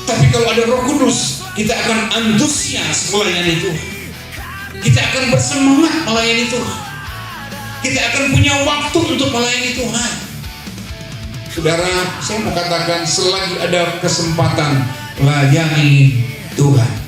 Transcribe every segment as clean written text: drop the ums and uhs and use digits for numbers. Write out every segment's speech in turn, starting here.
Tapi kalau ada Roh Kudus, kita akan antusias melayani Tuhan. Kita akan bersemangat melayani Tuhan. Kita akan punya waktu untuk melayani Tuhan. Saudara, saya mau katakan, selagi ada kesempatan, layani Tuhan.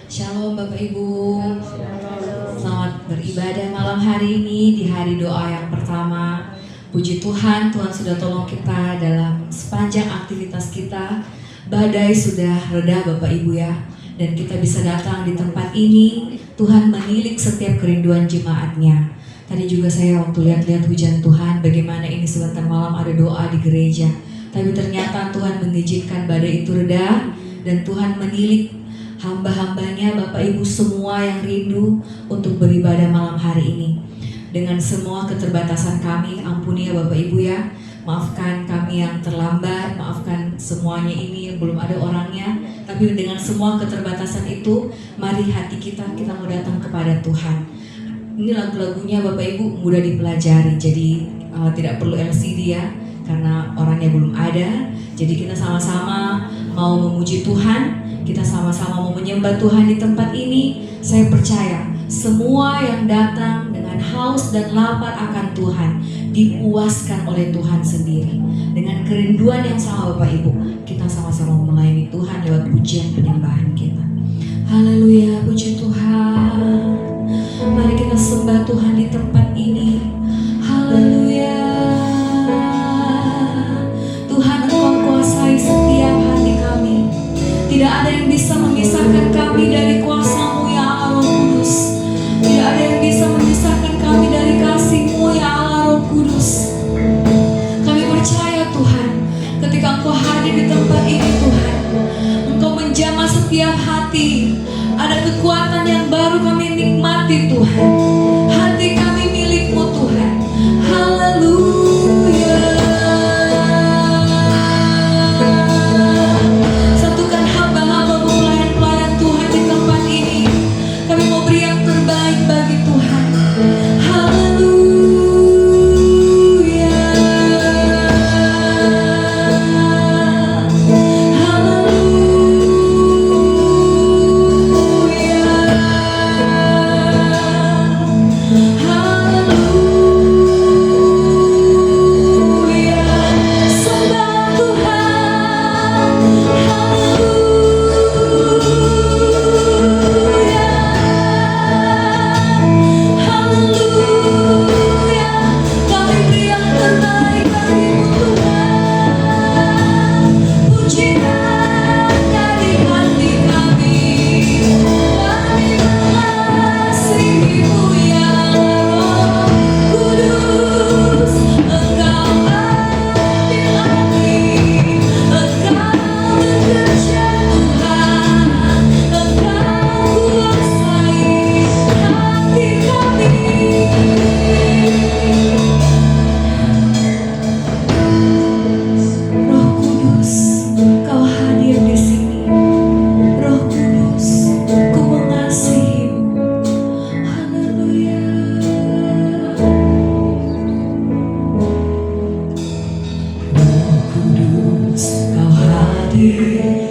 Shalom Bapak Ibu. Selamat beribadah malam hari ini di hari doa yang pertama. Puji Tuhan, Tuhan sudah tolong kita dalam sepanjang aktivitas kita. Badai sudah reda Bapak Ibu ya. Dan kita bisa datang di tempat ini. Tuhan menilik setiap kerinduan jemaatnya. Tadi juga saya waktu lihat-lihat hujan Tuhan, bagaimana ini sebentar malam ada doa di gereja. Tapi ternyata Tuhan mengizinkan badai itu reda. Dan Tuhan menilik hamba-hambanya, Bapak Ibu semua yang rindu untuk beribadah malam hari ini. Dengan semua keterbatasan kami, ampuni ya Bapak Ibu ya. Maafkan kami yang terlambat, maafkan semuanya ini yang belum ada orangnya. Tapi dengan semua keterbatasan itu, mari hati kita mau datang kepada Tuhan. Ini lagu-lagunya Bapak Ibu mudah dipelajari, jadi tidak perlu LCD ya, karena orangnya belum ada. Jadi kita sama-sama mau memuji Tuhan. Kita sama-sama mau menyembah Tuhan di tempat ini. Saya percaya semua yang datang dengan haus dan lapar akan Tuhan dipuaskan oleh Tuhan sendiri. Dengan kerinduan yang sama Bapak Ibu, kita sama-sama melayani Tuhan lewat pujian penyembahan kita. Haleluya, puji Tuhan. Mari kita sembah Tuhan di tempat ini. Haleluya. Tuhan, Engkau kuasai setiap hati kami. Tidak ada yang bisa memisahkan kami dari kuasa-Mu ya Allah Roh Kudus. Tidak ada yang bisa memisahkan kami dari kasih-Mu ya Allah Roh Kudus. Kami percaya Tuhan, ketika Engkau hadir di tempat ini Tuhan, Engkau menjamah setiap hati. Ada kekuatan yang baru kami nikmati Tuhan. Hati kami milik-Mu Tuhan. Haleluya.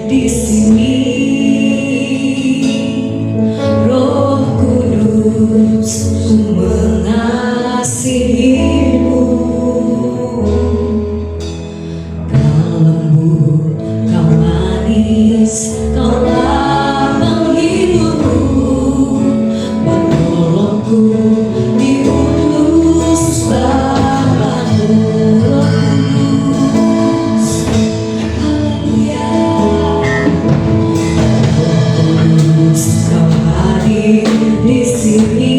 di sini.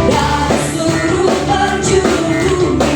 Dari seluruh penjuru bumi,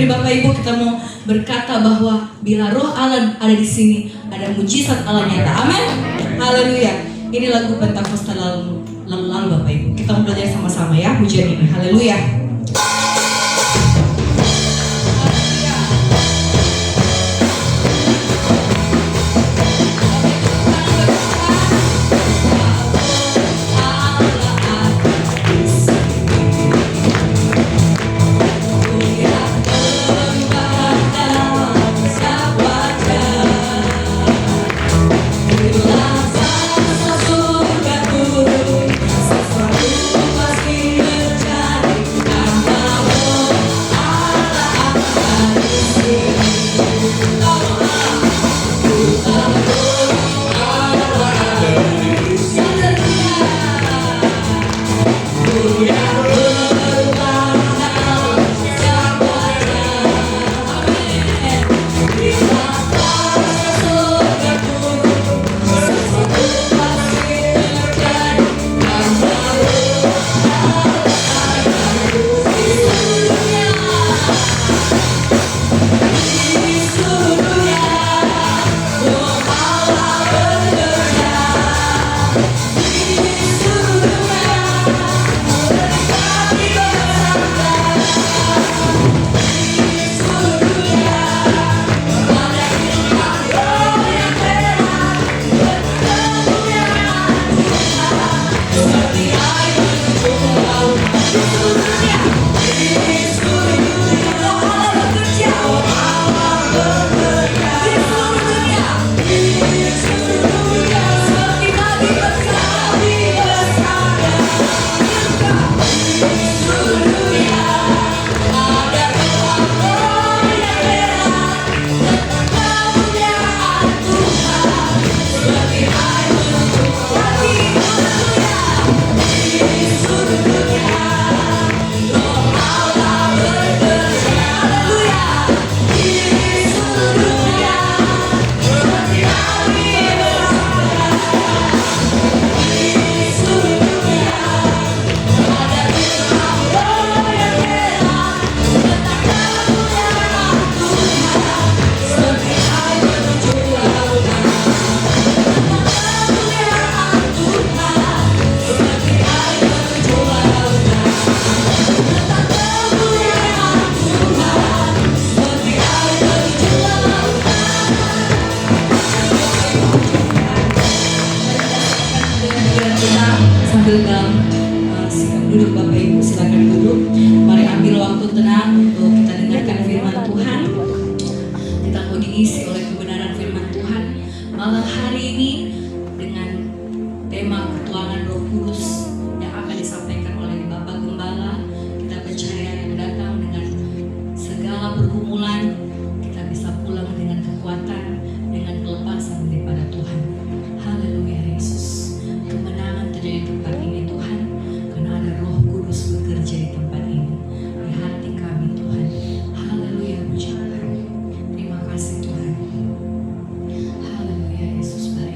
Jadi Bapak Ibu, kita mau berkata bahwa bila roh Allah ada di sini, ada mujizat Allah nyata. Amin. Haleluya. Ini lagu Pentakosta lalu Bapak Ibu. Kita mau belajar sama-sama ya pujian ini. Haleluya. Sambil sikap duduk Bapak Ibu, silakan duduk. Mari ambil waktu tenang untuk kita dengarkan firman Tuhan. Kita mau diisi oleh kebenaran firman Tuhan malam hari ini dengan tema pertuangan Roh Kudus yang akan disampaikan oleh Bapak Gembala. Kita percaya yang datang dengan segala pergumulan, kita bisa pulang dengan kekuatan, dengan kelepasan daripada Tuhan. Haleluya Yesus. Kemenangan terjadi di tempat ini Tuhan, karena ada Roh Kudus bekerja di tempat ini, di hati kami Tuhan. Haleluya, puji Tuhan. Terima kasih Tuhan. Haleluya Yesus, baik.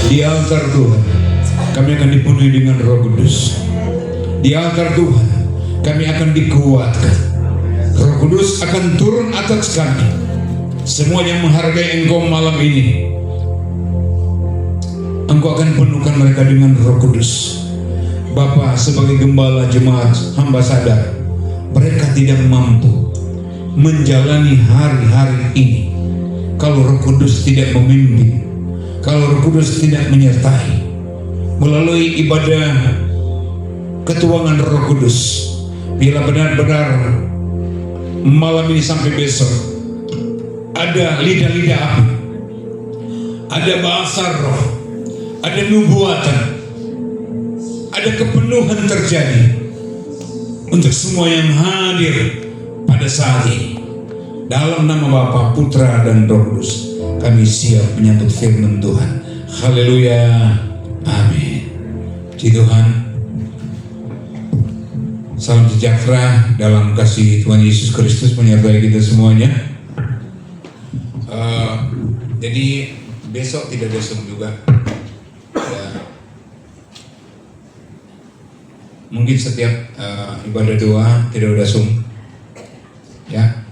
Di altar Tuhan, kami akan dipenuhi dengan Roh Kudus. Di altar Tuhan, kami akan dikuatkan. Roh Kudus akan turun atas kami. Semua yang menghargai Engkau malam ini, Engkau akan penuhkan mereka dengan Roh Kudus. Bapa, sebagai gembala jemaat, hamba sadar mereka tidak mampu menjalani hari-hari ini kalau Roh Kudus tidak memimpin, kalau Roh Kudus tidak menyertai. Melalui ibadah ketuangan Roh Kudus, bila benar-benar malam ini sampai besok ada lidah-lidah api, ada bahasa roh, ada nubuatan, ada kepenuhan terjadi untuk semua yang hadir pada saat ini. Dalam nama Bapa, Putra, dan Roh Kudus, kami siap menyambut firman Tuhan. Haleluya, amin. Puji Tuhan. Salam sejahtera dalam kasih Tuhan Yesus Kristus menyertai kita semuanya. Jadi besok tidak ada Zoom juga. Ya. Mungkin setiap ibadah doa tidak ada Zoom. Ya,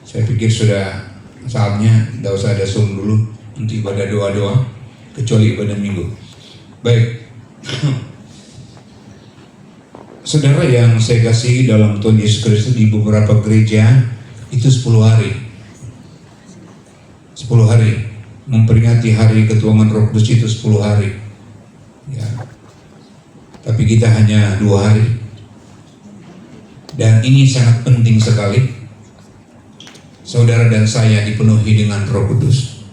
saya pikir sudah saatnya tidak usah ada Zoom dulu untuk ibadah doa-doa, kecuali ibadah minggu. Baik. Saudara yang saya kasih dalam Tuhan Yesus Kristus, di beberapa gereja itu 10 hari. 10 hari memperingati hari ketuanan Roh Kudus itu 10 hari. Ya. Tapi kita hanya 2 hari. Dan ini sangat penting sekali. Saudara dan saya dipenuhi dengan Roh Kudus.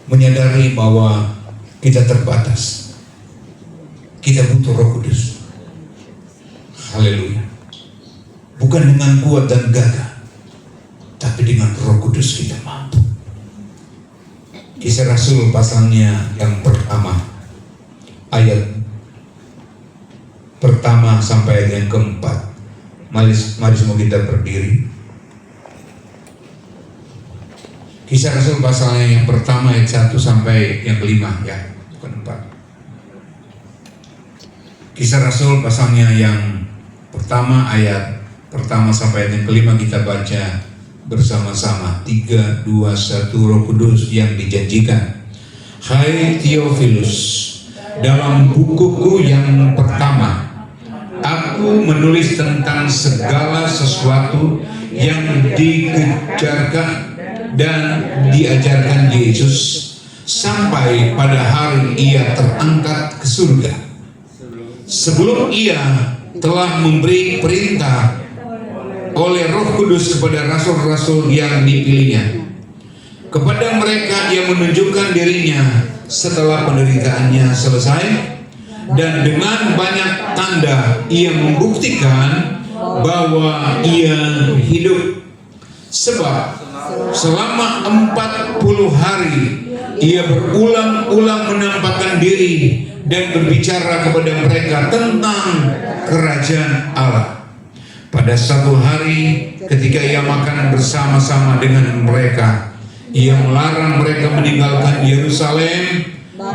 Menyadari bahwa kita terbatas. Kita butuh Roh Kudus. Haleluya. Bukan dengan kuat dan gagah, tapi dengan Roh Kudus kita mampu. Kisah Rasul pasalnya yang pertama, ayat pertama sampai ayat yang keempat. Mari semua kita berdiri. Kisah Rasul pasalnya yang pertama ayat 1 sampai yang kelima, ya, bukan 4. Kisah Rasul pasalnya yang pertama ayat pertama sampai ayat yang kelima kita baca bersama-sama. 3, 2, 1. Roh Kudus yang dijanjikan. Hai Theophilus, dalam bukuku yang pertama aku menulis tentang segala sesuatu yang dikejarkan dan diajarkan Yesus sampai pada hari ia terangkat ke surga. Sebelum ia telah memberi perintah oleh Roh Kudus kepada rasul-rasul yang dipilihnya. Kepada mereka ia menunjukkan dirinya setelah penderitaannya selesai, dan dengan banyak tanda ia membuktikan bahwa ia hidup. Sebab selama 40 hari ia berulang-ulang menampakkan diri dan berbicara kepada mereka tentang kerajaan Allah. Pada satu hari ketika ia makan bersama-sama dengan mereka, ia melarang mereka meninggalkan Yerusalem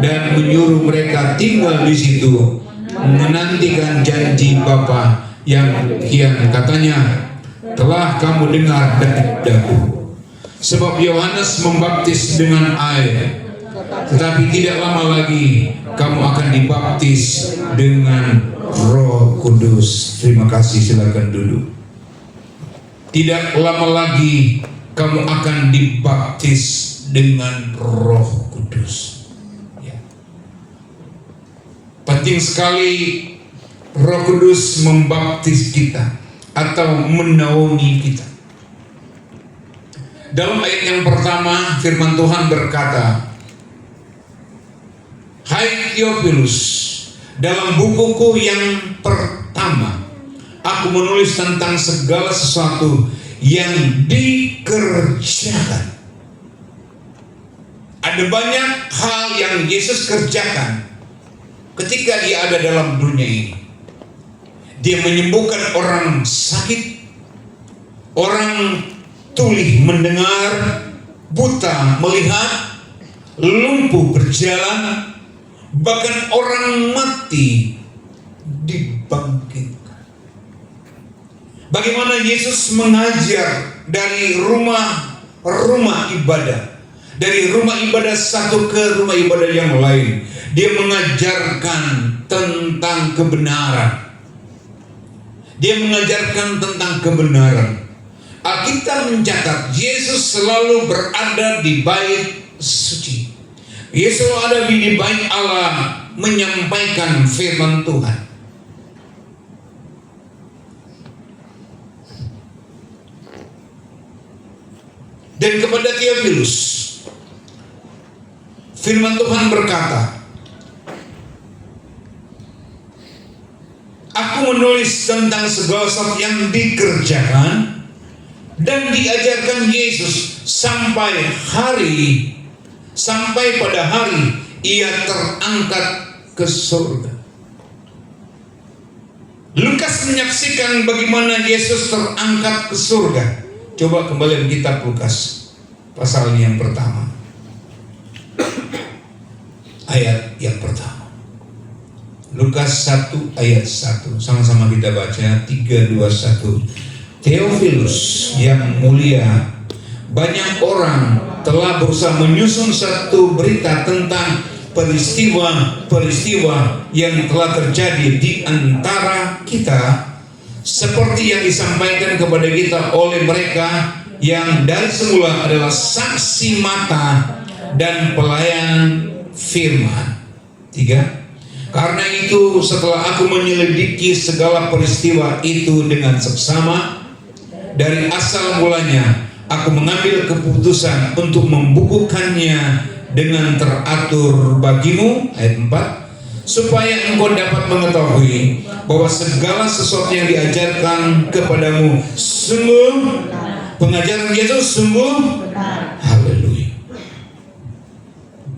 dan menyuruh mereka tinggal di situ, menantikan janji Bapa yang kian katanya telah kamu dengar dari dahulu. Sebab Yohanes membaptis dengan air, tetapi tidak lama lagi kamu akan dibaptis dengan Roh Kudus. Terima kasih, silakan duduk. Tidak lama lagi kamu akan dibaptis dengan Roh Kudus. Ya. Penting sekali Roh Kudus membaptis kita atau menaungi kita. Dalam ayat yang pertama firman Tuhan berkata, Hai Theophilus, dalam bukuku yang pertama aku menulis tentang segala sesuatu yang dikerjakan. Ada banyak hal yang Yesus kerjakan ketika dia ada dalam dunia ini. Dia menyembuhkan orang sakit, orang tuli mendengar, buta melihat, lumpuh berjalan, bahkan orang mati dibangkitkan. Bagaimana Yesus mengajar dari rumah ibadah, dari rumah ibadah satu ke rumah ibadah yang lain. Dia mengajarkan tentang kebenaran. Dia mengajarkan tentang kebenaran. Alkitab mencatat Yesus selalu berada di bait suci. Yesus selalu ada di bait Allah menyampaikan firman Tuhan. Dan kepada Theophilus, Firman Tuhan berkata, aku menulis tentang segala sesuatu yang dikerjakan dan diajarkan Yesus sampai pada hari ia terangkat ke surga. Lukas menyaksikan bagaimana Yesus terangkat ke surga. Coba kembali ke kitab Lukas pasal yang pertama, ayat yang pertama. Lukas 1 ayat 1. Sama-sama kita baca 3, 2, 1. Theophilus yang mulia, banyak orang telah berusaha menyusun satu berita tentang peristiwa yang telah terjadi di antara kita, seperti yang disampaikan kepada kita oleh mereka yang dari semula adalah saksi mata dan pelayan firman. 3. Karena itu setelah aku menyelidiki segala peristiwa itu dengan seksama dari asal mulanya, aku mengambil keputusan untuk membukukannya dengan teratur bagimu. Ayat 4. Supaya engkau dapat mengetahui bahwa segala sesuatu yang diajarkan kepadamu sungguh, pengajaran Yesus sungguh, haleluya,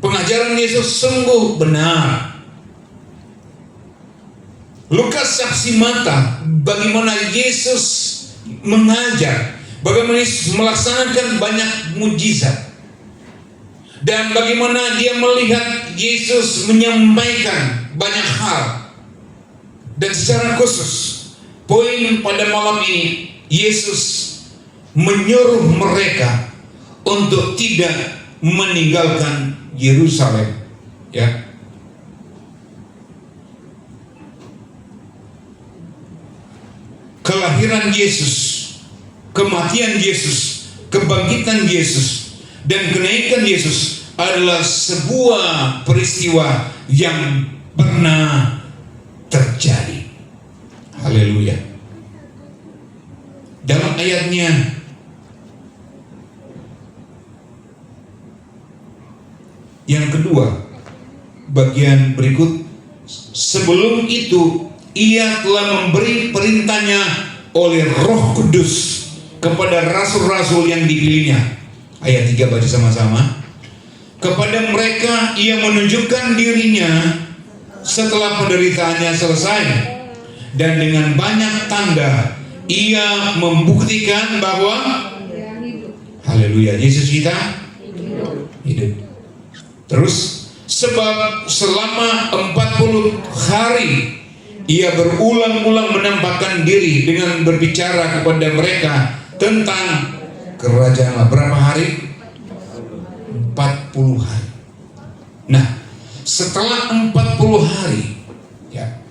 pengajaran Yesus sungguh benar. Lukas saksi mata bagaimana Yesus mengajar, bagaimana Yesus melaksanakan banyak mujizat, dan bagaimana dia melihat Yesus menyampaikan banyak hal. Dan secara khusus, poin pada malam ini, Yesus menyuruh mereka untuk tidak meninggalkan Yerusalem, ya. Kelahiran Yesus, kematian Yesus, kebangkitan Yesus, dan kenaikan Yesus adalah sebuah peristiwa yang pernah terjadi. Haleluya. Dalam ayatnya yang kedua, bagian berikut, sebelum itu ia telah memberi perintahnya oleh Roh Kudus kepada rasul-rasul yang dipilihnya. Ayat 3 baca sama-sama. Kepada mereka ia menunjukkan dirinya setelah penderitaannya selesai, dan dengan banyak tanda ia membuktikan bahwa haleluya, Yesus kita hidup. Terus, sebab selama 40 hari ia berulang-ulang menampakkan diri dengan berbicara kepada mereka tentang kerajaan Allah. Berapa hari? 40 hari. Nah, setelah 40 hari, ya,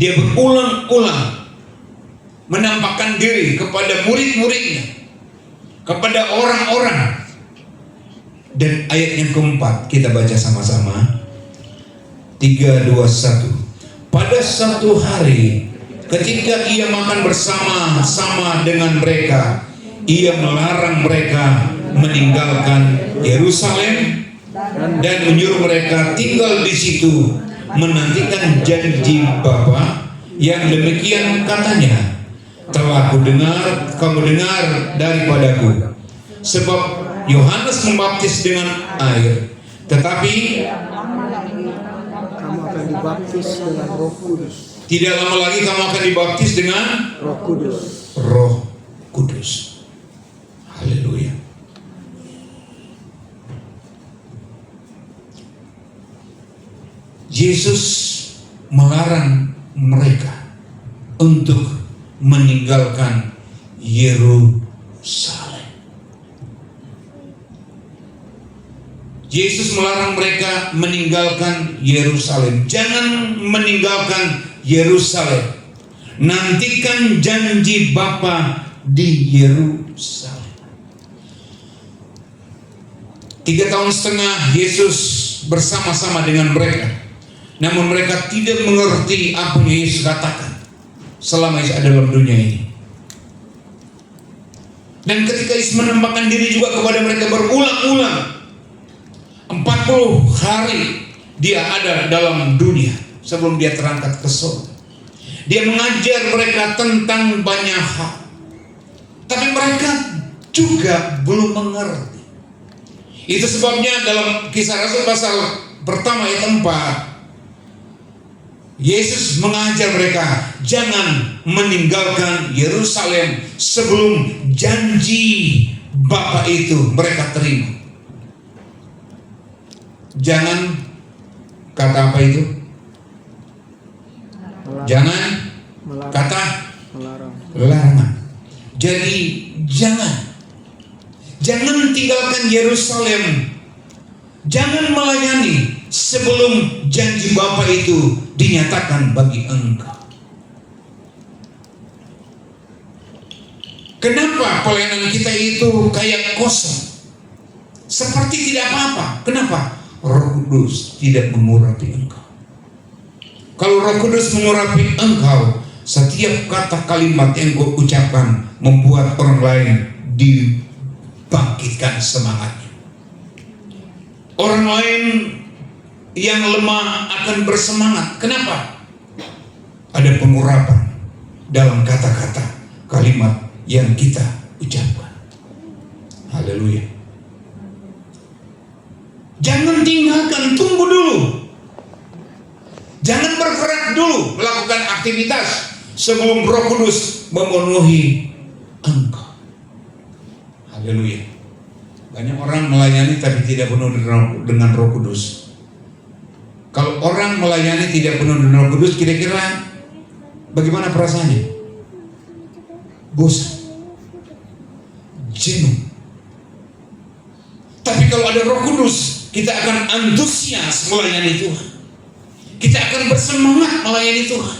dia berulang-ulang menampakkan diri kepada murid-muridnya, kepada orang-orang. Dan ayat yang keempat kita baca sama-sama. 3, 2, 1. Pada satu hari, ketika ia makan bersama-sama dengan mereka, ia melarang mereka meninggalkan Yerusalem dan menyuruh mereka tinggal di situ, menantikan janji Bapa yang demikian katanya, telah kamu dengar daripadaku. Sebab Yohanes membaptis dengan air, tetapi dibaptis dengan Roh Kudus. Tidak lama lagi kamu akan dibaptis dengan Roh Kudus. Roh Kudus. Haleluya. Yesus melarang mereka untuk meninggalkan Yerusalem. Yesus melarang mereka meninggalkan Yerusalem. Jangan meninggalkan Yerusalem. Nantikan janji Bapa di Yerusalem. 3,5 tahun Yesus bersama-sama dengan mereka. Namun mereka tidak mengerti apa yang Yesus katakan selama Yesus ada dalam dunia ini. Dan ketika Yesus menampakkan diri juga kepada mereka berulang-ulang, 40 hari dia ada dalam dunia sebelum dia terangkat ke surga. Dia mengajar mereka tentang banyak hal, tapi mereka juga belum mengerti. Itu sebabnya dalam Kisah Rasul pasal pertama ayat 4, Yesus mengajar mereka jangan meninggalkan Yerusalem sebelum janji Bapa itu mereka terima. Jangan, kata apa itu? Jangan, kata larangan. Jadi jangan tinggalkan Yerusalem, jangan melayani sebelum janji Bapa itu dinyatakan bagi engkau. Kenapa pelayanan kita itu kayak kosong, seperti tidak apa-apa? Kenapa? Roh Kudus tidak mengurapi engkau. Kalau Roh Kudus mengurapi engkau, setiap kata kalimat yang kau ucapkan membuat orang lain dibangkitkan semangatnya. Orang lain yang lemah akan bersemangat. Kenapa? Ada pengurapan dalam kata-kata kalimat yang kita ucapkan. Haleluya. Jangan tinggalkan, tunggu dulu. Jangan bergerak dulu melakukan aktivitas sebelum Roh Kudus memenuhi engkau. Haleluya. Banyak orang melayani tapi tidak penuh dengan Roh Kudus. Kalau orang melayani tidak penuh dengan Roh Kudus, kira-kira bagaimana perasaannya? Bosan, jenuh. Tapi kalau ada Roh Kudus, kita akan antusias melayani Tuhan. Kita akan bersemangat melayani Tuhan.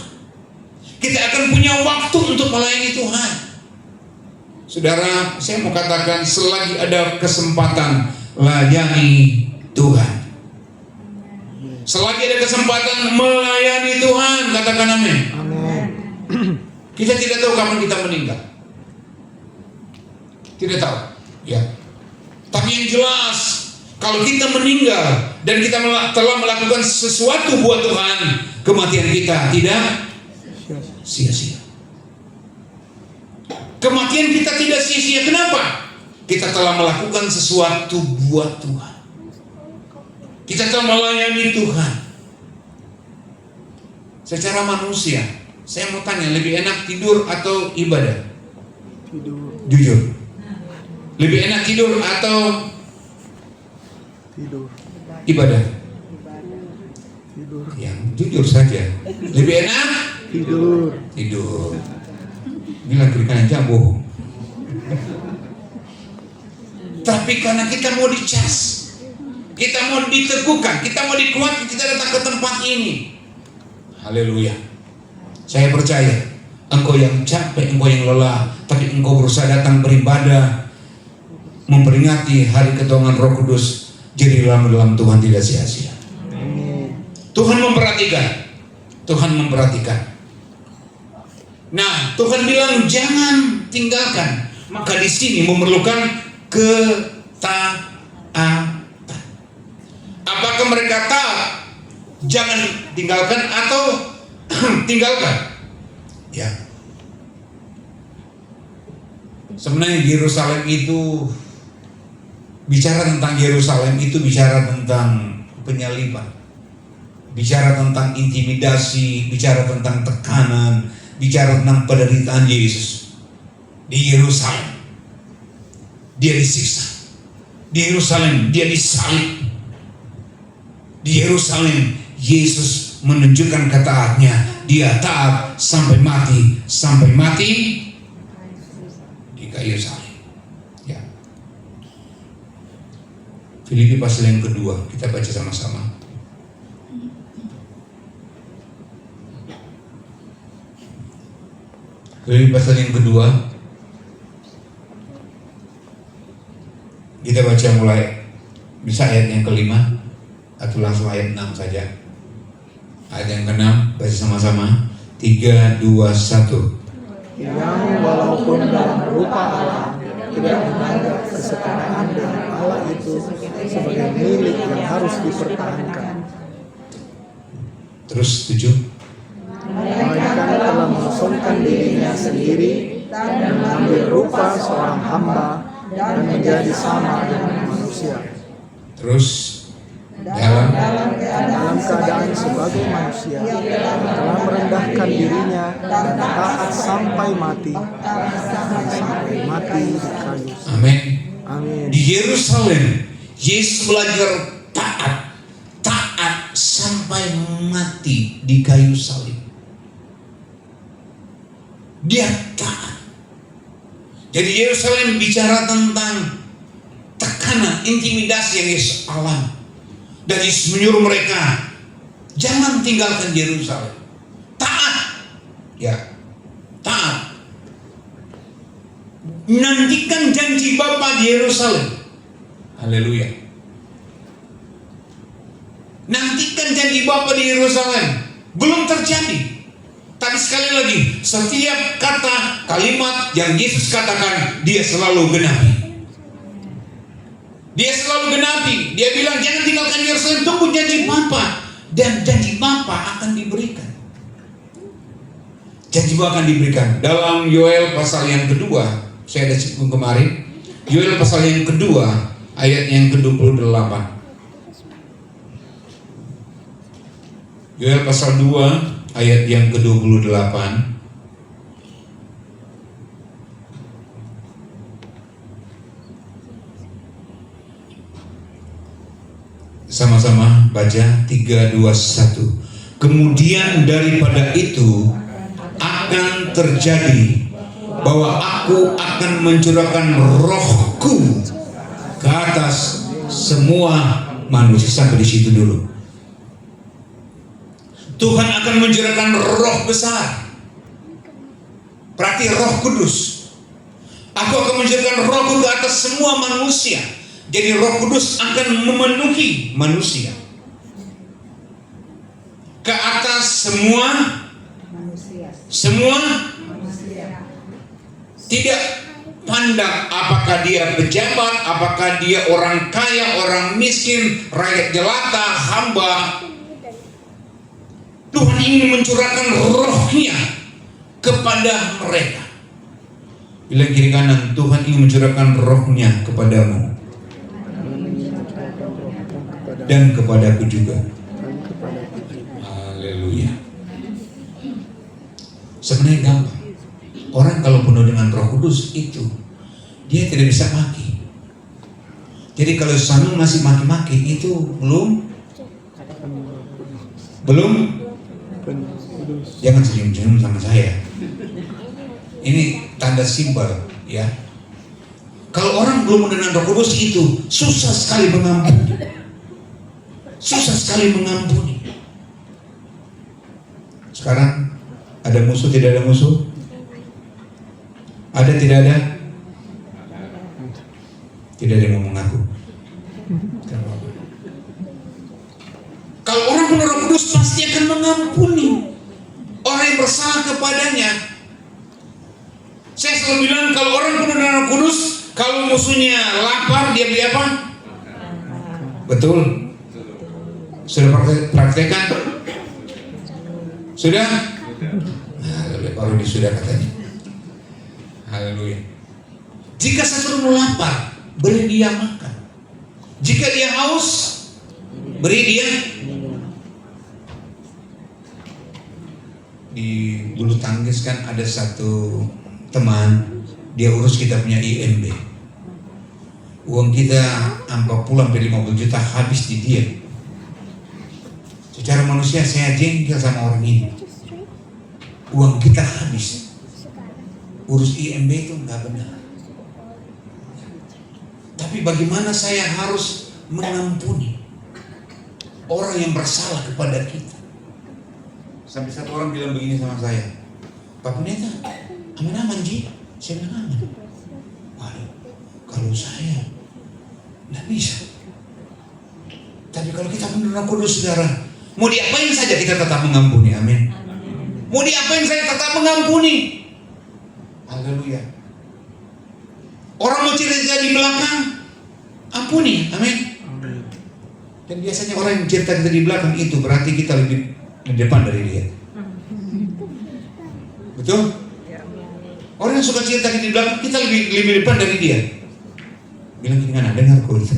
Kita akan punya waktu untuk melayani Tuhan. Saudara, saya mau katakan, selagi ada kesempatan, layani Tuhan. Selagi ada kesempatan melayani Tuhan, katakan amin. Amin. Kita tidak tahu kapan kita meninggal. Tidak tahu, ya. Tapi yang jelas, kalau kita meninggal dan kita telah melakukan sesuatu buat Tuhan, kematian kita tidak sia-sia. Kematian kita tidak sia-sia. Kenapa? Kita telah melakukan sesuatu buat Tuhan. Kita telah melayani Tuhan. Secara manusia, saya mau tanya, lebih enak tidur atau ibadah? Tidur. Jujur. Lebih enak tidur atau Tidur. ibadah? Tidur. Yang jujur saja. Lebih enak Tidur. tidur. Ini lagi aja bohong. Tapi karena kita mau dicas, kita mau diteguhkan, kita mau dikuatkan, kita datang ke tempat ini. Haleluya. Saya percaya, engkau yang capek, engkau yang lelah, tapi engkau berusaha datang beribadah, memperingati hari kedatangan Roh Kudus, jadi dalam Tuhan tidak sia-sia. Tuhan memperhatikan. Tuhan memperhatikan. Nah, Tuhan bilang jangan tinggalkan. Maka di sini memerlukan ketaatan. Apakah mereka taat? Jangan tinggalkan atau tinggalkan? Ya. Sebenarnya Yerusalem itu, bicara tentang Yerusalem itu bicara tentang penyaliban, bicara tentang intimidasi, bicara tentang tekanan, bicara tentang penderitaan Yesus. Di Yerusalem dia disiksa, di Yerusalem dia disalib, di Yerusalem Yesus menunjukkan ketaatnya. Dia taat sampai mati di kayu salib. Ya. Filipi pasal yang kedua, kita baca sama-sama. Filipi pasal yang kedua, kita baca mulai bisa ayat yang kelima atau langsung ayat 6 saja. Ayat yang ke-6, baca sama-sama. 3, 2, 1. Yang walaupun dalam rupa Allah tidak menganggap kesetaraan dengan Allah itu sebagai milik yang harus dipertahankan. Terus 7. Melainkan telah mengosongkan dirinya sendiri dan mengambil rupa seorang hamba dan menjadi sama dengan manusia. Terus dalam Keadaan sebagai manusia telah merendahkan dirinya dan taat sampai mati di kayu. Amin. Amin. Di Yerusalem, Yesus belajar taat sampai mati di kayu salib. Dia taat. Jadi Yerusalem bicara tentang tekanan, intimidasi yang Yesus alami. Dan Yesus menyuruh mereka, jangan tinggalkan Yerusalem. Taat. Ya, taat. Nantikan janji Bapa di Yerusalem. Haleluya. Nantikan janji Bapa di Yerusalem. Belum terjadi. Tapi sekali lagi, setiap kata, kalimat yang Yesus katakan, dia selalu genapi. Dia selalu genapi. Dia bilang, jangan tinggalkan Yerusalem, tunggu janji Bapa. Dan janji Bapa akan diberikan. Janji Bapa akan diberikan. Dalam Yoel pasal yang kedua, saya ada singgung kemarin, Yoel pasal yang kedua, ayat yang ke-28. Yoel pasal 2, ayat yang ke-28. Sama-sama baca 3, 2, 1. Kemudian daripada itu akan terjadi bahwa aku akan mencurahkan rohku ke atas semua manusia. Sampai di situ dulu. Tuhan akan mencurahkan roh besar. Berarti Roh Kudus. Aku akan mencurahkan rohku ke atas semua manusia. Jadi Roh Kudus akan memenuhi manusia. Ke atas semua manusia. Tidak pandang apakah dia pejabat, apakah dia orang kaya, orang miskin, rakyat jelata, hamba. Tuhan ingin mencurahkan rohnya kepada mereka. Bilang kiri kanan, Tuhan ingin mencurahkan rohnya kepadamu dan kepadaku juga. Haleluya. Sebenarnya gampang. Orang kalau penuh dengan Roh Kudus itu dia tidak bisa maki. Jadi kalau Sanung masih maki-maki itu belum. Jangan senyum-senyum sama saya. Ini tanda simbol, ya. Kalau orang belum dengan Roh Kudus itu susah sekali mengampuni. Susah sekali mengampuni. Sekarang ada musuh, tidak ada musuh? Ada, tidak ada? Tidak ada yang mau mengaku. Kalau orang penuh Roh Kudus pasti akan mengampuni orang yang bersalah kepadanya. Saya selalu bilang kalau orang penuh dengan Roh Kudus, kalau musuhnya lapar, dia beli apa? Betul. Sudah praktekkan? Sudah? Haleluya, baru sudah katanya. Haleluya. Jika satu lapar, beri dia makan. Jika dia haus, beri dia. Di bulu tangkis kan ada satu teman, dia urus kita punya IMB. Uang kita sampai pulang dari 50 juta habis di dia. Secara manusia saya jengkel sama orang ini. Uang kita habis. Urus IMB itu nggak benar. Tapi bagaimana saya harus mengampuni orang yang bersalah kepada kita? Sampai satu orang bilang begini sama saya, Pak Pendeta, aman-aman Ji? Saya bilang aman. Waduh, kalau saya nggak bisa. Tapi kalau kita benar-benar kudus, saudara, mau diapain saja kita tetap mengampuni, amin. Mau diapain saya tetap mengampuni. Haleluya. Orang mau cerita di belakang, ampuni, amin. Dan biasanya orang yang cerita kita di belakang itu berarti kita lebih di depan dari dia. Betul? Orang yang suka cerita kita di belakang, kita lebih depan dari dia. Bilang gini, kan dengar kok itu.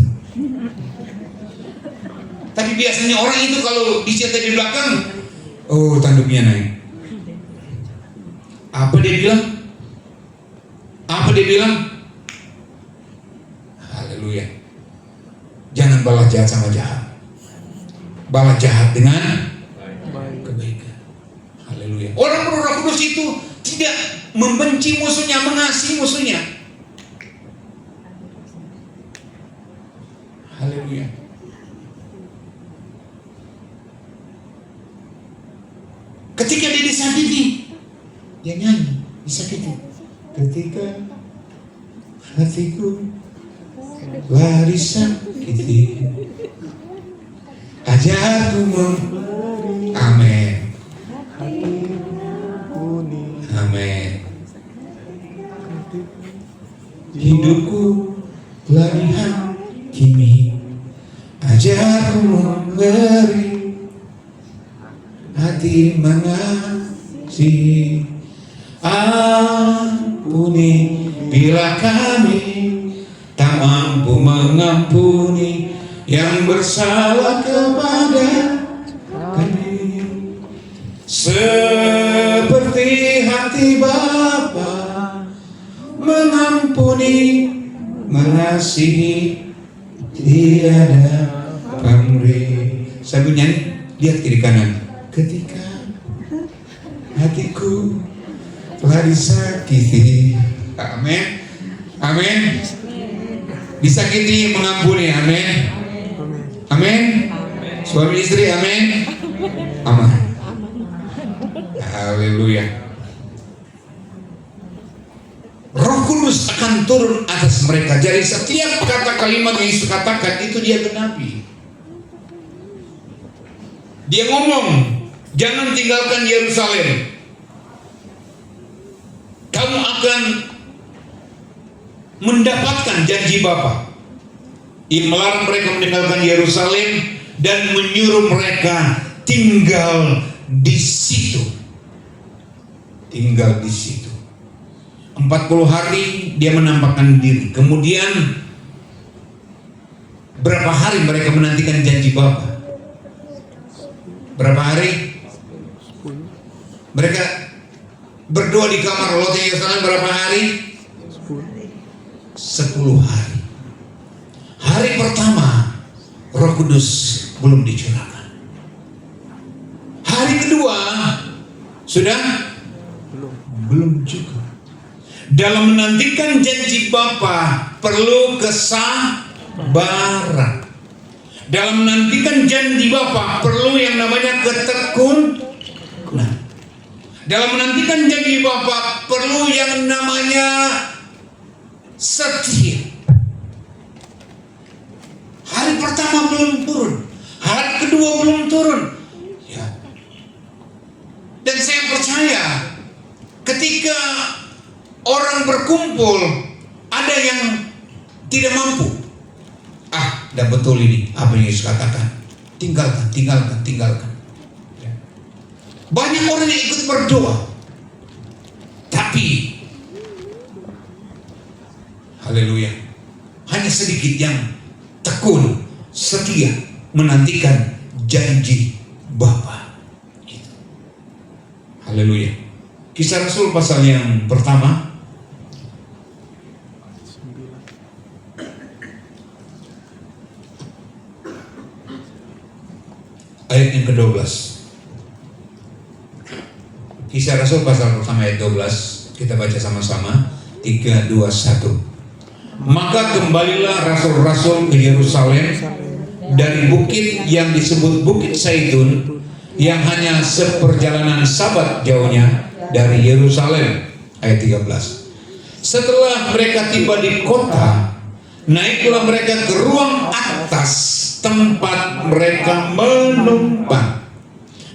Tapi biasanya orang itu kalau dicerita di belakang, oh tanduknya naik. Apa dia bilang? Haleluya. Jangan balas jahat sama jahat. Balas jahat dengan kebaikan. Haleluya. Orang penuh Roh Kudus itu tidak membenci musuhnya, mengasihi musuhnya. Haleluya. Ketika dia disakiti, dia nyanyi, disakiti. Ketika hatiku telah disakiti, ajarku amin. Amin. Hidupku telah dihakimi, ajarku memberi, hati mengasihi. Ampuni bila kami tak mampu mengampuni yang bersalah kepada kami, seperti hati Bapa mengampuni, mengasihi, tiada pamrih. Saya nyanyi, lihat kiri kanan. Ketika hatiku telah disakiti, amin, amin. Disakiti, mengampuni, amin, amin. Suami istri, amin, aman. Haleluya. Roh Kudus akan turun atas mereka. Jadi setiap kata kalimat yang Yesus katakan itu dia genapi. Dia ngomong, jangan tinggalkan Yerusalem. Kamu akan mendapatkan janji Bapa. Ia melarang mereka meninggalkan Yerusalem dan menyuruh mereka tinggal di situ. Tinggal di situ. 40 hari dia menampakkan diri. Kemudian berapa hari mereka menantikan janji Bapa? Berapa hari? Mereka berdoa di kamar loteng Yerusalem berapa hari? 10 hari. Hari pertama Roh Kudus belum dicurahkan. Hari kedua sudah? Belum juga. Dalam menantikan janji Bapa perlu kesabaran. Dalam menantikan janji Bapa perlu yang namanya ketekunan. Dalam menantikan janji Bapa perlu yang namanya setia. Hari pertama belum turun, hari kedua belum turun. Ya. Dan saya percaya ketika orang berkumpul ada yang tidak mampu. Dah betul ini apa yang Yesus katakan. Tinggalkan. Ya. Banyak orang yang ikut berdoa, tapi haleluya, hanya sedikit yang tekun, setia menantikan janji Bapa. Gitu. Haleluya. Kisah Rasul pasal yang pertama ayat yang ke-12. Kisah Rasul pasal pertama ayat 12. Kita baca sama-sama. 3, 2, 1. Maka kembalilah rasul-rasul ke Yerusalem dari bukit yang disebut Bukit Zaitun, yang hanya seperjalanan Sabat jauhnya dari Yerusalem. Ayat 13. Setelah mereka tiba di kota, naiklah mereka ke ruang atas tempat mereka menumpang.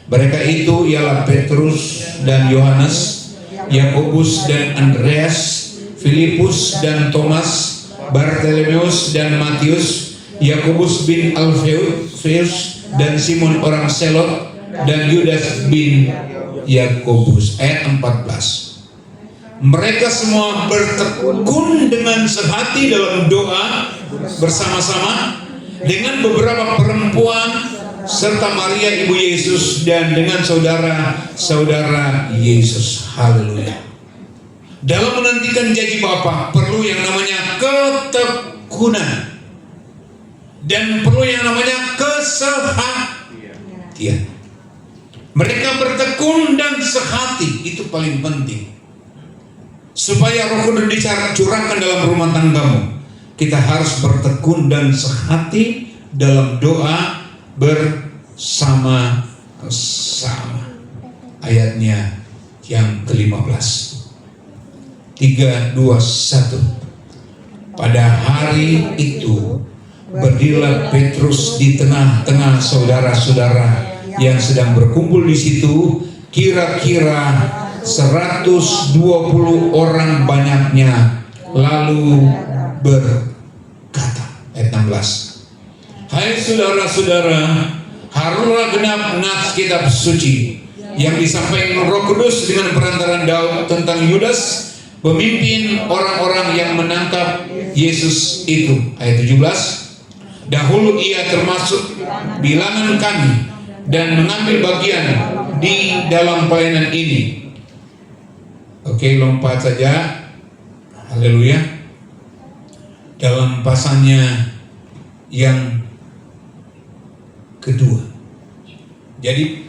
Mereka itu ialah Petrus dan Yohanes, Yakobus dan Andreas, Filipus dan Thomas, Bartolomeus dan Matius, Yakobus bin Alfeus dan Simon orang Selot, dan Yudas bin Yakobus. Ayat 14. Mereka semua bertekun dengan sehati dalam doa bersama-sama dengan beberapa perempuan serta Maria ibu Yesus dan dengan saudara-saudara Yesus. Haleluya. Dalam menantikan janji Bapa perlu yang namanya ketekunan dan perlu yang namanya kesehatian. Mereka bertekun dan sehati, itu paling penting. Supaya Roh Kudus dicurahkan dalam rumah tanggamu, kita harus bertekun dan sehati dalam doa bersama-sama. Ayatnya yang ke-15. 3, 2, 1. Pada hari itu berdirilah Petrus di tengah-tengah saudara-saudara yang sedang berkumpul di situ, kira-kira 120 orang banyaknya, lalu berkata, ayat 16, hai saudara-saudara, haruslah genap nas kitab suci yang disampaikan Roh Kudus dengan perantaran Daud tentang Yudas, pemimpin orang-orang yang menangkap Yesus itu. Ayat 17, dahulu ia termasuk bilangan kami dan mengambil bagian di dalam pelayanan ini. Oke, lompat saja. Haleluya. Dalam pasalnya yang kedua. Jadi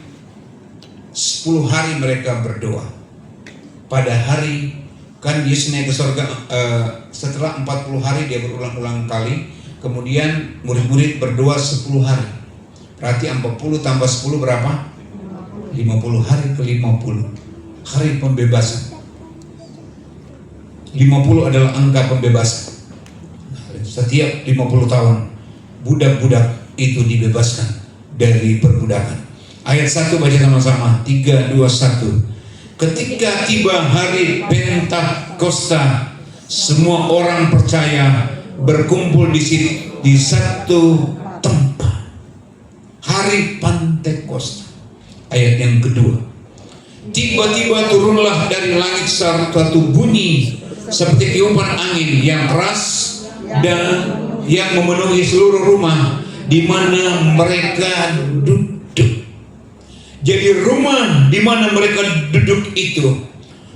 10 hari mereka berdoa. Pada hari, kan Yesus naik ke surga, setelah 40 hari dia berulang-ulang kali. Kemudian murid-murid berdoa 10 hari. Berarti 40 tambah 10 berapa? 50 hari ke 50. Hari pembebasan. 50 adalah angka pembebasan. Setiap 50 tahun budak-budak itu dibebaskan dari perbudakan. Ayat 1 baca sama-sama. 3, 2, 1. Ketika tiba hari Pentakosta, semua orang percaya berkumpul di satu tempat. Hari Pentakosta. Ayat yang kedua. Tiba-tiba turunlah dari langit suatu bunyi seperti tiupan angin yang keras dan yang memenuhi seluruh rumah di mana mereka duduk. Jadi rumah di mana mereka duduk itu,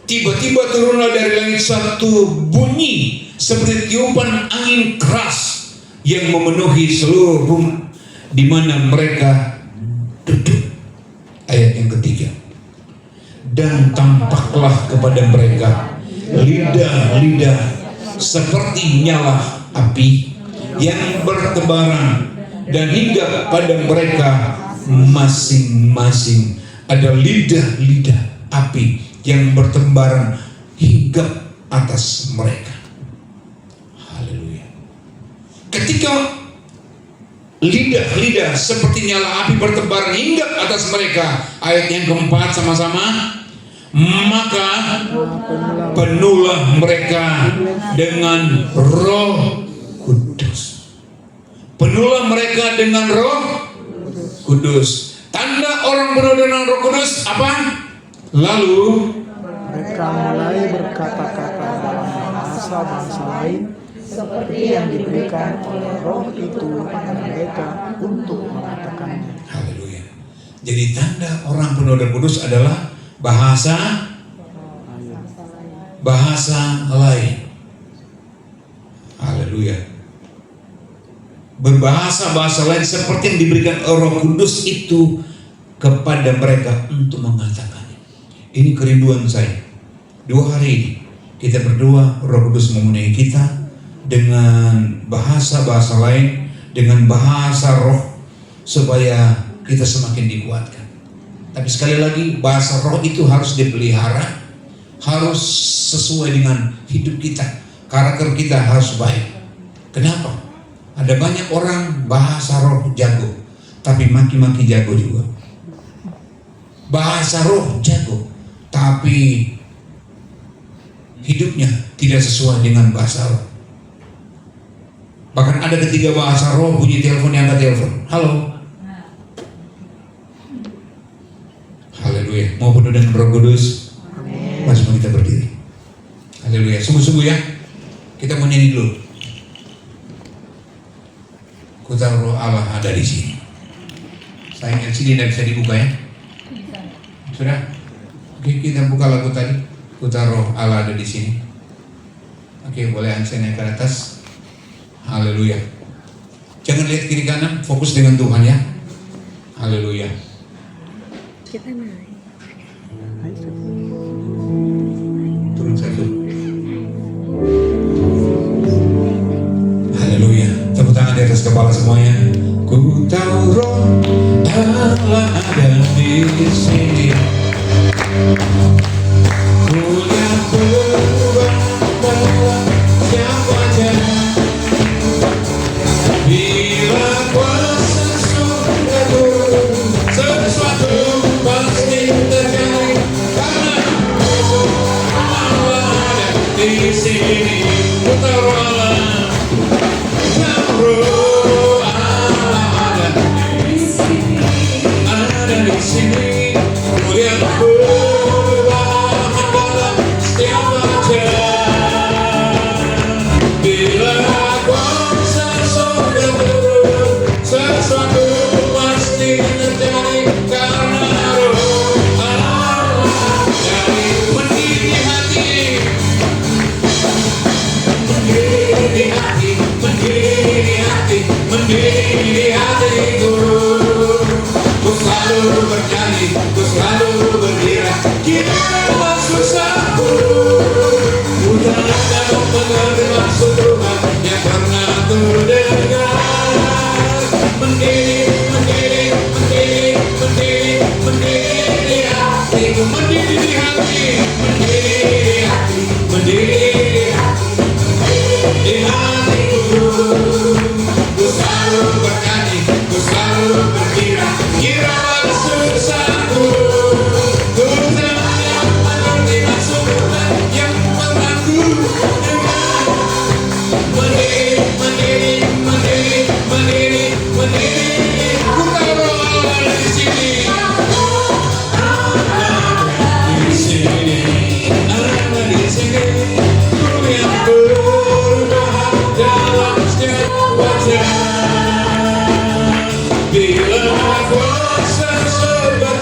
tiba-tiba turunlah dari langit satu bunyi seperti tiupan angin keras yang memenuhi seluruh rumah di mana mereka duduk. Ayat yang ketiga. Dan tampaklah kepada mereka lidah-lidah seperti nyala api yang bertebaran, dan hingga pada mereka masing-masing ada lidah-lidah api yang bertebaran hingga atas mereka. Haleluya. Ketika lidah-lidah seperti nyala api bertebaran hingga atas mereka, ayat yang keempat sama-sama, maka penuhlah mereka dengan Roh Kudus. Penuhlah mereka dengan Roh Kudus. Tanda orang penuh dengan Roh Kudus apa? Lalu mereka mulai berkata-kata dalam bahasa bangsa lain seperti yang diberikan oleh Roh itu pada mereka untuk mengatakannya. Haleluya. Jadi tanda orang penuh dengan Kudus adalah bahasa lain. Haleluya. Berbahasa lain seperti yang diberikan Roh Kudus itu kepada mereka untuk mengatakannya. Ini kerinduan saya. 2 hari ini kita berdoa Roh Kudus memenuhi kita dengan bahasa lain, dengan bahasa roh, supaya kita semakin dikuatkan. Tapi sekali lagi, bahasa roh itu harus dipelihara, harus sesuai dengan hidup kita, karakter kita harus baik. Kenapa? Ada banyak orang bahasa roh jago, tapi maki-maki jago juga. Bahasa roh jago, tapi hidupnya tidak sesuai dengan bahasa roh. Bahkan ada ketiga bahasa roh, bunyi telepon, yang angkat telepon. Halo. Haleluya. Mau penuh dengan Roh Kudus. Mari semua kita berdiri. Haleluya. Sungguh-sungguh ya. Kita mau nyanyi dulu. Ku tahu roh Allah ada di sini. Sayang LCD tidak bisa dibuka ya. Sudah? Oke, kita buka lagu tadi. Ku tahu roh Allah ada di sini. Oke, boleh angsa naik ke atas. Haleluya. Jangan lihat kiri kanan, fokus dengan Tuhan ya. Haleluya. Kita naik. Turun satu. Haleluya. Tepuk tangan di atas kepala semuanya. Ku tahu roh Allah ada di sini. Ku lihat perubahan setiap wajah. Bila kuasa surga turun, sesuatu pasti terjadi. Karena Allah ada di sini. Ku tahu Allah, tahu Allah ada di sini. Ada di sini. Ku lihat perubahan dalam setiap wajah. Bila kuasa surga turun, sesuatu pasti terjadi. Karena roh Allah dari mendiri hati, mendiri hati, mendiri hati, mendiri hatiku. Ku selalu bernyanyi, ku selalu bergirang, kira susahku. Ku tak dapat mengerti maksud Tuhan yang pernah ku dengar. Mendiri, mendiri, mendiri, mendiri, mendiri di hatiku, mendiri di hati, mendiri di hati, mendiri di hati, di hatiku. Ku selalu bernyanyi, ku selalu bergirang, kira susahku. Ku tak dapat mengerti maksud Tuhan yang pernah ku dengar. Mendiri, mendiri, mendiri, mendiri, mendiri. Ku tahu roh Allah ada di sini. Ada di sini, ada di sini. Ku lihat perubahan dalam setiap wajah. Bila kuasa surga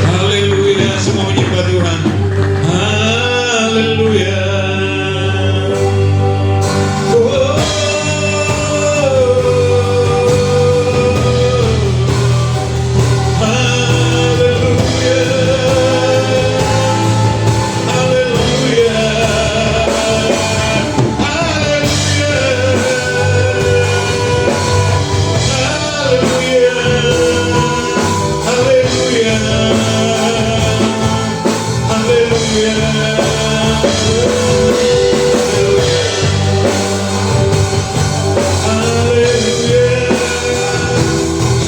Haleluya, semua menyembah Tuhan. Haleluya.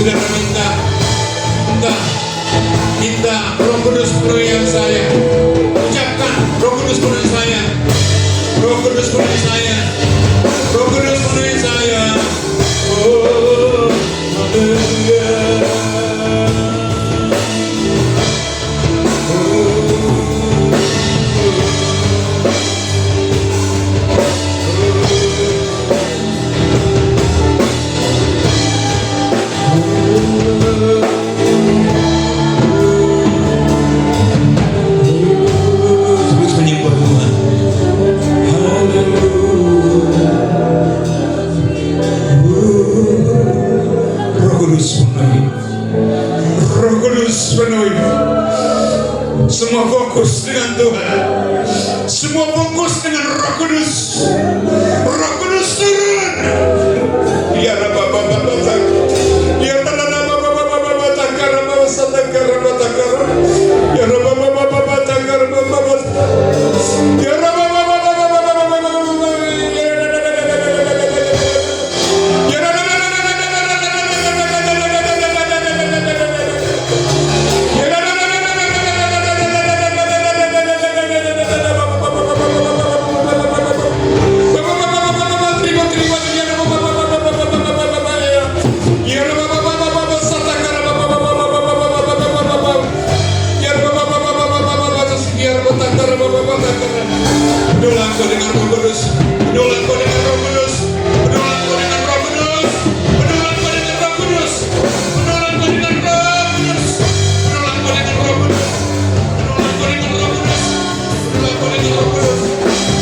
Saudara minta Roh Kudus penuhi saya. Ucapkan, Roh Kudus penuhi saya. Roh Kudus penuhi saya. Roh Kudus penuhi saya. Oh, haleluya. Terus menyembah Tuhan. Roh Kudus penuhi. Roh Kudus penuhi. Semua fokus dengan Tuhan. Semua fokus dengan Roh Kudus. Roh Kudus turun. Ya Rabba Baba Baba. Ya Rabba Baba Baba Takara Baba Satakara Batakara. Ya Rabba Baba Baba Takara Baba. Ya Rabba Baba Baba Baba. Ya Rabba Berdoa engkau dengan Roh Kudus. Berdoa engkau dengan Roh Kudus. Berdoa engkau dengan Roh Kudus. Berdoa engkau dengan Roh Kudus. Berdoa engkau dengan Roh Kudus. Berdoa engkau dengan Roh Kudus. Berdoa engkau dengan Roh Kudus.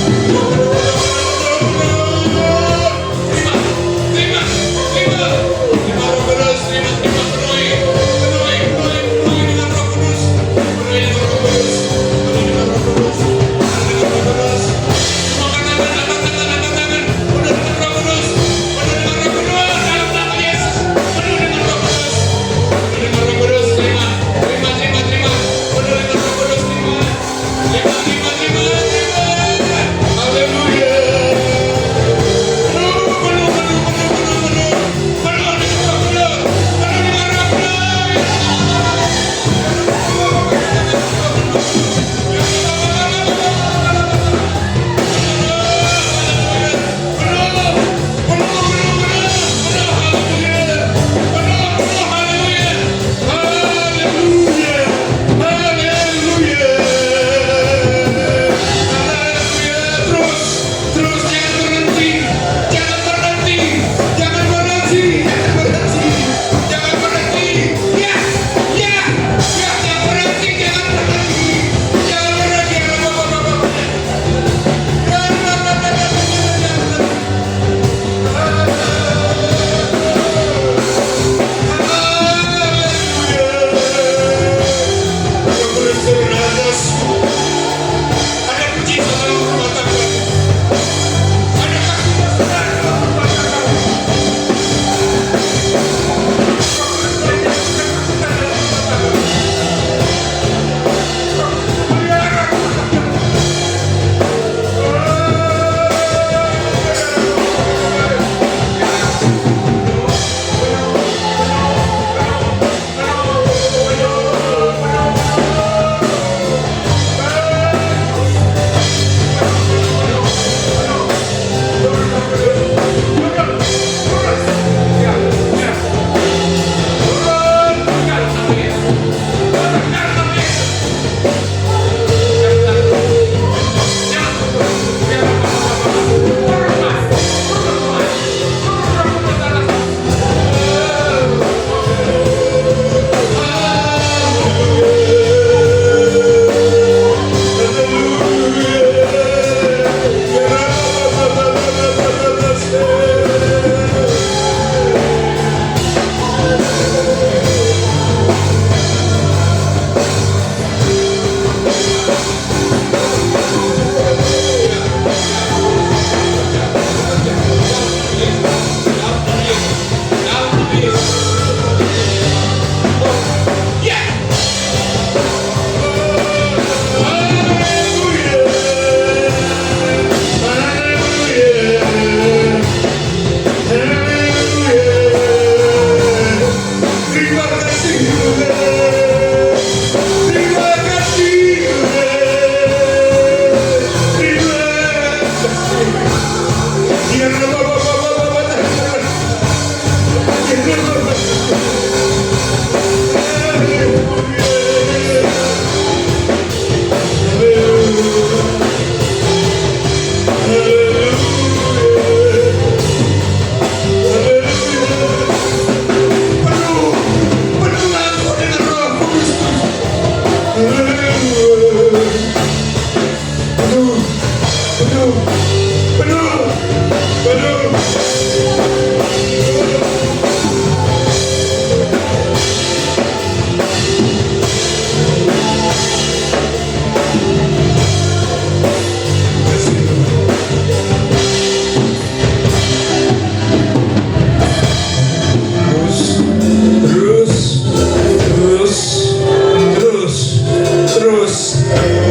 Berdoa engkau dengan Roh Kudus. Terima Roh Kudus. Terima penuhi dengan Roh Kudus. Penuhi dengan Roh Kudus. Penuhi dengan Roh Kudus. Penuhi dengan Roh Kudus.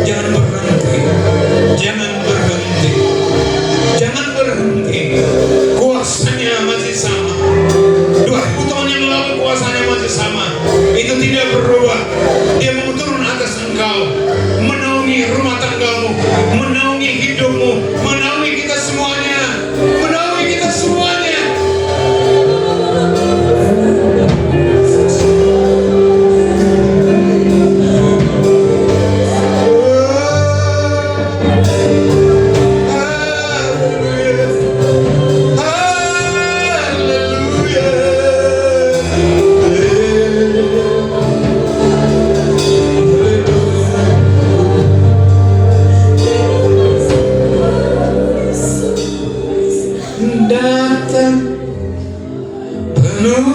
Jangan berhenti. Jangan berhenti. Jangan berhenti. Kuasanya masih sama. 2000 tahun yang lalu kuasanya masih sama. Itu tidak berubah. Dia mau turun atas engkau, menaungi rumah tanggamu, menaungi hidupmu, menaungi kita semuanya, menaungi kita semuanya. Datang penuhiku,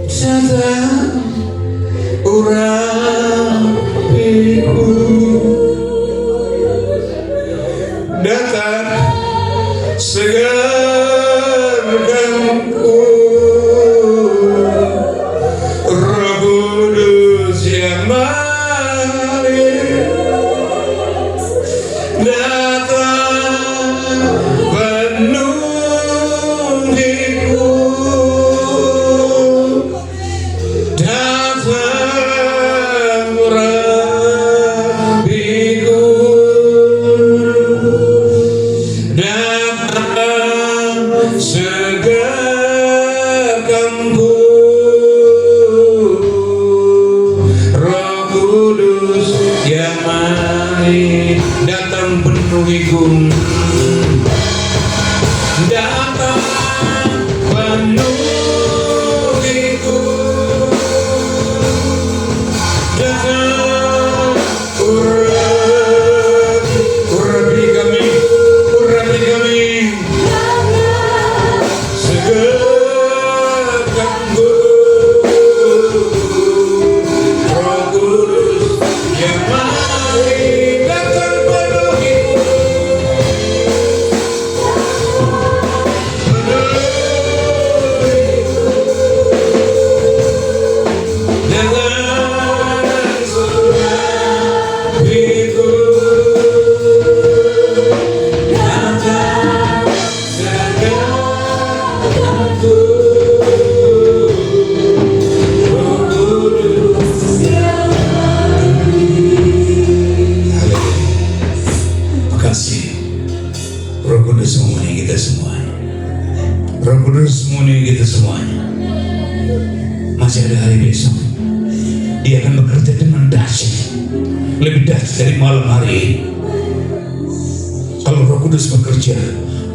datang urapiku, datang segarkanku, Roh Kudus yang mari datang penuhiku, datang urapiku, datang segarkanku, Roh Kudus yang mari datang penuhiku, datang penuhiku, datang urapi kami, segarkanku, Roh Kudus yang mari datang penuhiku, Roh Kudus memenuhi kita semuanya. Roh Kudus memenuhi kita semuanya. Masih ada hari besok. Dia akan bekerja dengan dahsyat, lebih dahsyat dari malam hari ini. Kalau Roh Kudus bekerja,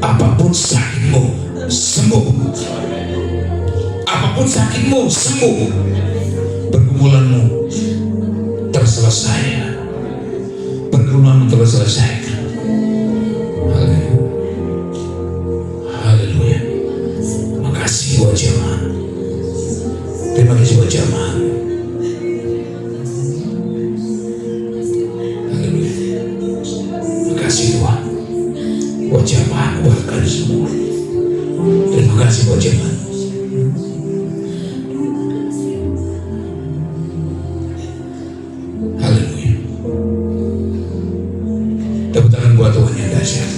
apapun sakitmu sembuh. Apapun sakitmu sembuh. Pergumulanmu terselesaikan. Pergumulanmu terselesaikan. Haleluya. Makasih buat jemaat. Terima kasih buat jemaat. Haleluya. Makasih Tuhan buat jemaat, buat kalian semua. Terima kasih buat jemaat. Haleluya. Tepuk tangan buat Tuhan yang dahsyat.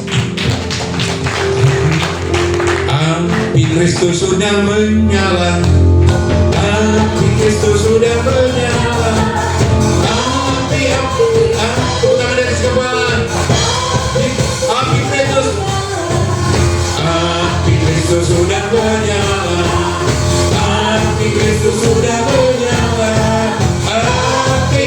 Api Kristus sudah menyala. Api Kristus sudah menyala. Api, tepuk tangan dari kepala. Api Kristus. Api Kristus sudah menyala. Api Kristus sudah menyala. Api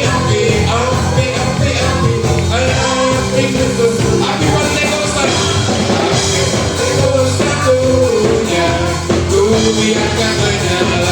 Kristus. Api Pentekosta. Api Pentekosta punya. Ku biarkan menyala.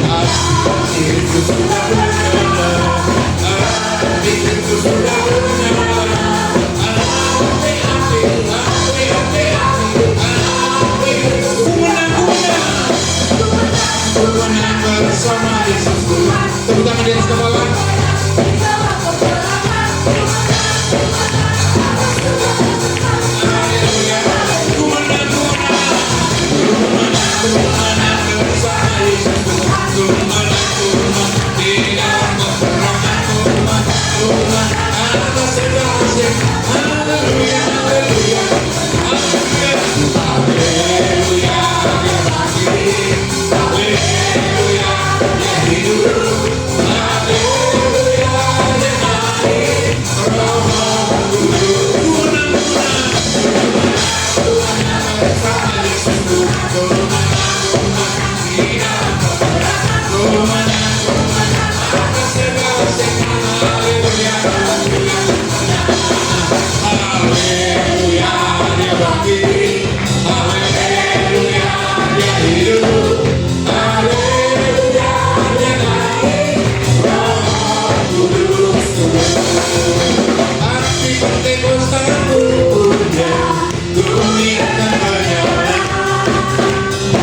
hatiku sudah menyala, hatiku sudah menyala. Ku menang bersama Yesusku. Tepuk tangan di atas kepala. Haleluya. Ku menang bersama Yesusku. Ku menang di dalam peperangan. Ku menang atas segala sesuatu. Haleluya, haleluya, haleluya, haleluya. Haleluya, dia hidup. Haleluya, dia naik. Roh Kudus. Ku menang bersama Yesusku. Ku menang di dalam peperangan. Ku menang atas segala sesuatu. Haleluya, haleluya, haleluya, dia bangkit. Haleluya, dia hidup. Haleluya, dia naik. Roh Kudus turun. Hati Pentekostaku punya, ku biarkan menyala.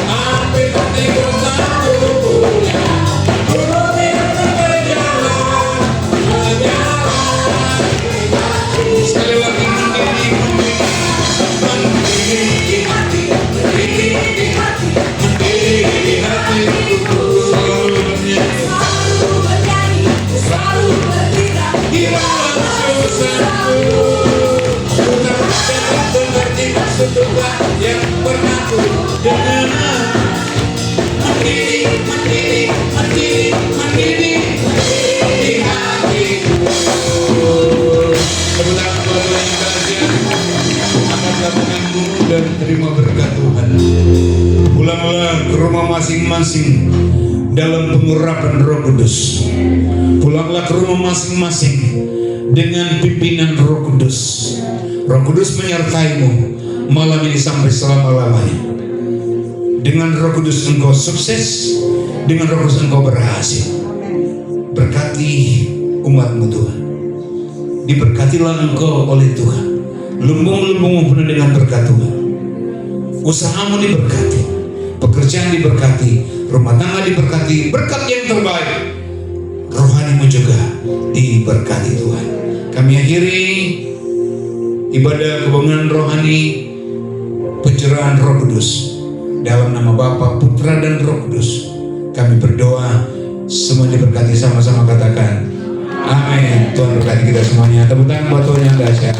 Hati Pentekostaku punya, ku biarkan menyala, menyala. Sekali lagi mendidih hati, mendidih hatiku, selalu bernyanyi, selalu bergerak di dalam susahku. Ku tak dapat mengerti maksud Tuhan yang pernah ku dengar. Mendidih di hatiku. Tepuk tangan buat Tuhan yang dahsyat. Angkat tanganmu dan terima berkat Tuhan. Pulanglah ke rumah masing-masing dalam pengurapan Roh Kudus. Pulanglah ke rumah masing-masing dengan pimpinan Roh Kudus. Roh Kudus menyertaimu malam ini sampai selama-lamanya. Dengan Roh Kudus engkau sukses, dengan Roh Kudus engkau berhasil. Berkati umatmu Tuhan. Diberkatilah engkau oleh Tuhan. Lumbung-lumbungmu penuh dengan berkat Tuhan. Usahamu diberkati, pekerjaan diberkati, rumah tangga diberkati, berkat yang terbaik. Rohanimu juga diberkati Tuhan. Kami akhiri ibadah kebanggaan rohani pencurahan Roh Kudus dalam nama Bapa, Putra dan Roh Kudus. Kami berdoa, semua diberkati, sama-sama katakan amin. Tuhan berkati kita semuanya. Tepuk tangan buat Tuhan yang dahsyat.